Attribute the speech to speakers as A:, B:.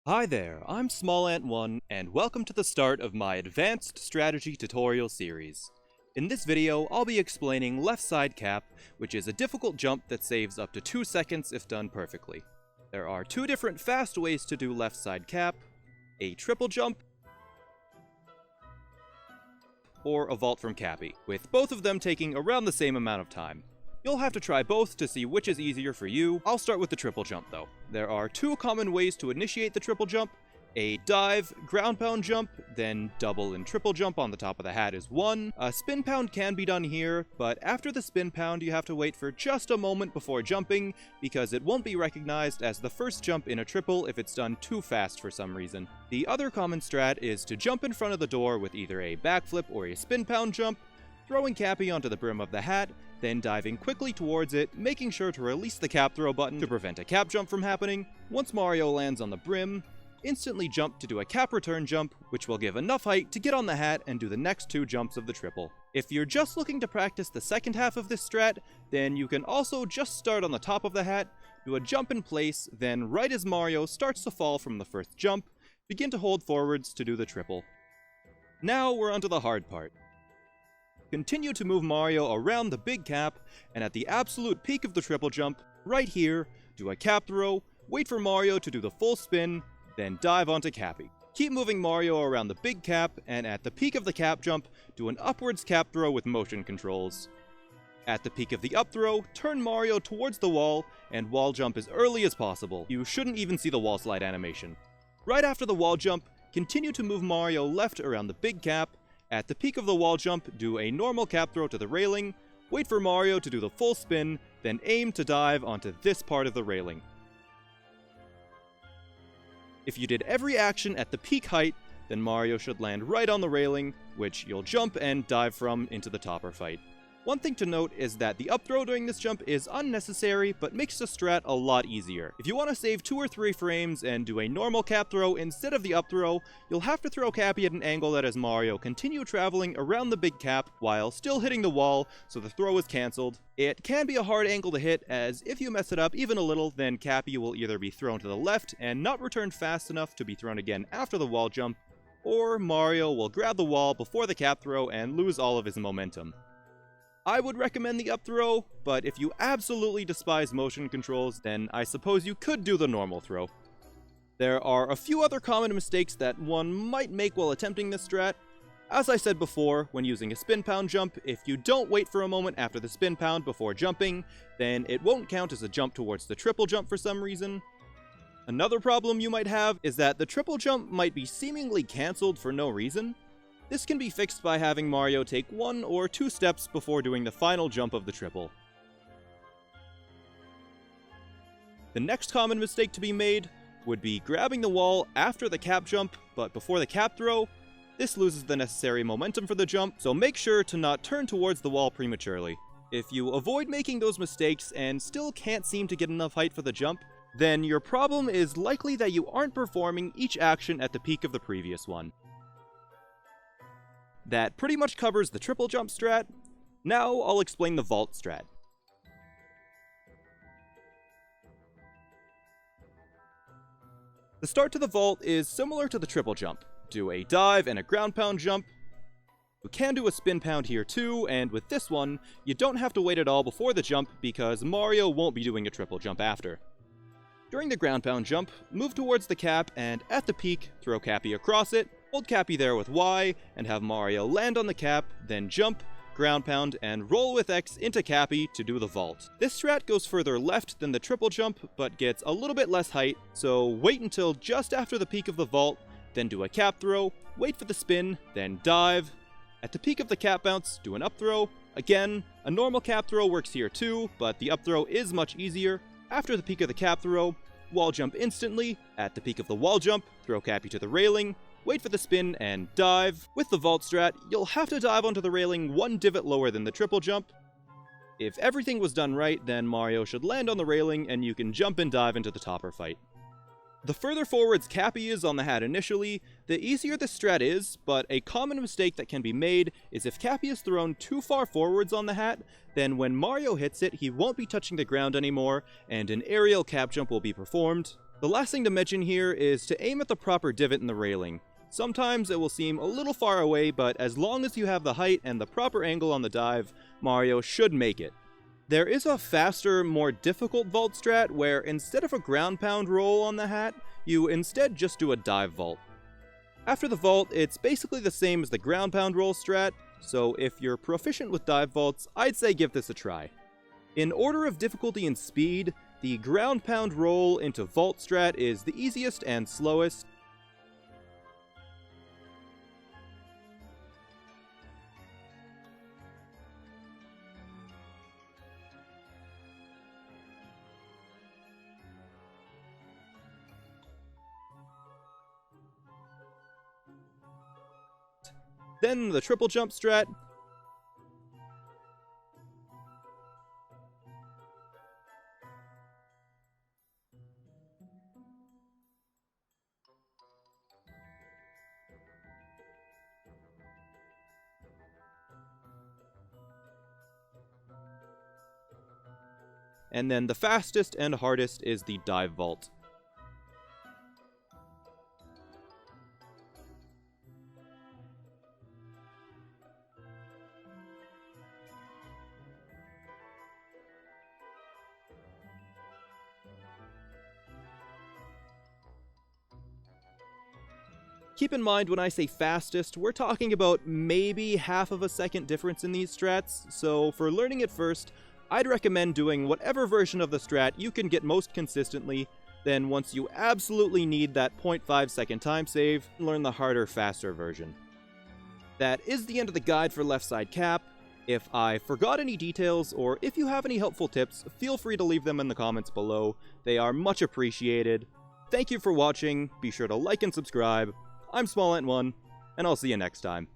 A: Hi there, I'm SmallAnt1, and welcome to the start of my Advanced Strategy tutorial series. In this video, I'll be explaining left side cap, which is a difficult jump that saves up to 2 seconds if done perfectly. There are two different fast ways to do left side cap: a triple jump or a vault from cappy, with both of them taking around the same amount of time. You'll have to try both to see which is easier for you. I'll start with the triple jump though. There are two common ways to initiate the triple jump: a dive, ground pound jump, then double and triple jump on the top of the hat is one. A spin pound can be done here, but after the spin pound you have to wait for just a moment before jumping, because it won't be recognized as the first jump in a triple if it's done too fast for some reason. The other common strat is to jump in front of the door with either a backflip or a spin pound jump, throwing Cappy onto the brim of the hat, then diving quickly towards it, making sure to release the cap throw button to prevent a cap jump from happening. Once Mario lands on the brim, instantly jump to do a cap return jump, which will give enough height to get on the hat and do the next two jumps of the triple. If you're just looking to practice the second half of this strat, then you can also just start on the top of the hat, do a jump in place, then right as Mario starts to fall from the first jump, begin to hold forwards to do the triple. Now we're onto the hard part. Continue to move Mario around the big cap, and at the absolute peak of the triple jump, right here, do a cap throw, wait for Mario to do the full spin, then dive onto Cappy. Keep moving Mario around the big cap, and at the peak of the cap jump, do an upwards cap throw with motion controls. At the peak of the up throw, turn Mario towards the wall, and wall jump as early as possible. You shouldn't even see the wall slide animation. Right after the wall jump, continue to move Mario left around the big cap. At the peak of the wall jump, do a normal cap throw to the railing, wait for Mario to do the full spin, then aim to dive onto this part of the railing. If you did every action at the peak height, then Mario should land right on the railing, which you'll jump and dive from into the topper fight. One thing to note is that the up throw during this jump is unnecessary, but makes the strat a lot easier. If you want to save 2 or 3 frames and do a normal cap throw instead of the up throw, you'll have to throw Cappy at an angle that has Mario continue traveling around the big cap while still hitting the wall, so the throw is cancelled. It can be a hard angle to hit, as if you mess it up even a little, then Cappy will either be thrown to the left and not return fast enough to be thrown again after the wall jump, or Mario will grab the wall before the cap throw and lose all of his momentum. I would recommend the up throw, but if you absolutely despise motion controls, then I suppose you could do the normal throw. There are a few other common mistakes that one might make while attempting this strat. As I said before, when using a spin pound jump, if you don't wait for a moment after the spin pound before jumping, then it won't count as a jump towards the triple jump for some reason. Another problem you might have is that the triple jump might be seemingly cancelled for no reason. This can be fixed by having Mario take 1 or 2 steps before doing the final jump of the triple. The next common mistake to be made would be grabbing the wall after the cap jump, but before the cap throw. This loses the necessary momentum for the jump, so make sure to not turn towards the wall prematurely. If you avoid making those mistakes and still can't seem to get enough height for the jump, then your problem is likely that you aren't performing each action at the peak of the previous one. That pretty much covers the triple jump strat. Now I'll explain the vault strat. The start to the vault is similar to the triple jump. Do a dive and a ground pound jump. You can do a spin pound here too, and with this one, you don't have to wait at all before the jump because Mario won't be doing a triple jump after. During the ground pound jump, move towards the cap and at the peak, throw Cappy across it. Hold Cappy there with Y, and have Mario land on the cap, then jump, ground pound, and roll with X into Cappy to do the vault. This strat goes further left than the triple jump, but gets a little bit less height, so wait until just after the peak of the vault, then do a cap throw, wait for the spin, then dive. At the peak of the cap bounce, do an up throw. Again, a normal cap throw works here too, but the up throw is much easier. After the peak of the cap throw, wall jump instantly. At the peak of the wall jump, throw Cappy to the railing. Wait for the spin and dive. With the vault strat, you'll have to dive onto the railing 1 divot lower than the triple jump. If everything was done right, then Mario should land on the railing and you can jump and dive into the topper fight. The further forwards Cappy is on the hat initially, the easier the strat is, but a common mistake that can be made is if Cappy is thrown too far forwards on the hat, then when Mario hits it, he won't be touching the ground anymore, and an aerial cap jump will be performed. The last thing to mention here is to aim at the proper divot in the railing. Sometimes it will seem a little far away, but as long as you have the height and the proper angle on the dive, Mario should make it. There is a faster, more difficult vault strat where instead of a ground pound roll on the hat, you instead just do a dive vault. After the vault, it's basically the same as the ground pound roll strat, so if you're proficient with dive vaults, I'd say give this a try. In order of difficulty and speed, the ground pound roll into vault strat is the easiest and slowest. Then the triple jump strat. And then the fastest and hardest is the dive vault. Keep in mind when I say fastest, we're talking about maybe half of a second difference in these strats, so for learning it first, I'd recommend doing whatever version of the strat you can get most consistently, then once you absolutely need that 0.5 second time save, learn the harder, faster version. That is the end of the guide for left side cap. If I forgot any details, or if you have any helpful tips, feel free to leave them in the comments below. They are much appreciated. Thank you for watching, be sure to like and subscribe. I'm SmallAnt1, and I'll see you next time.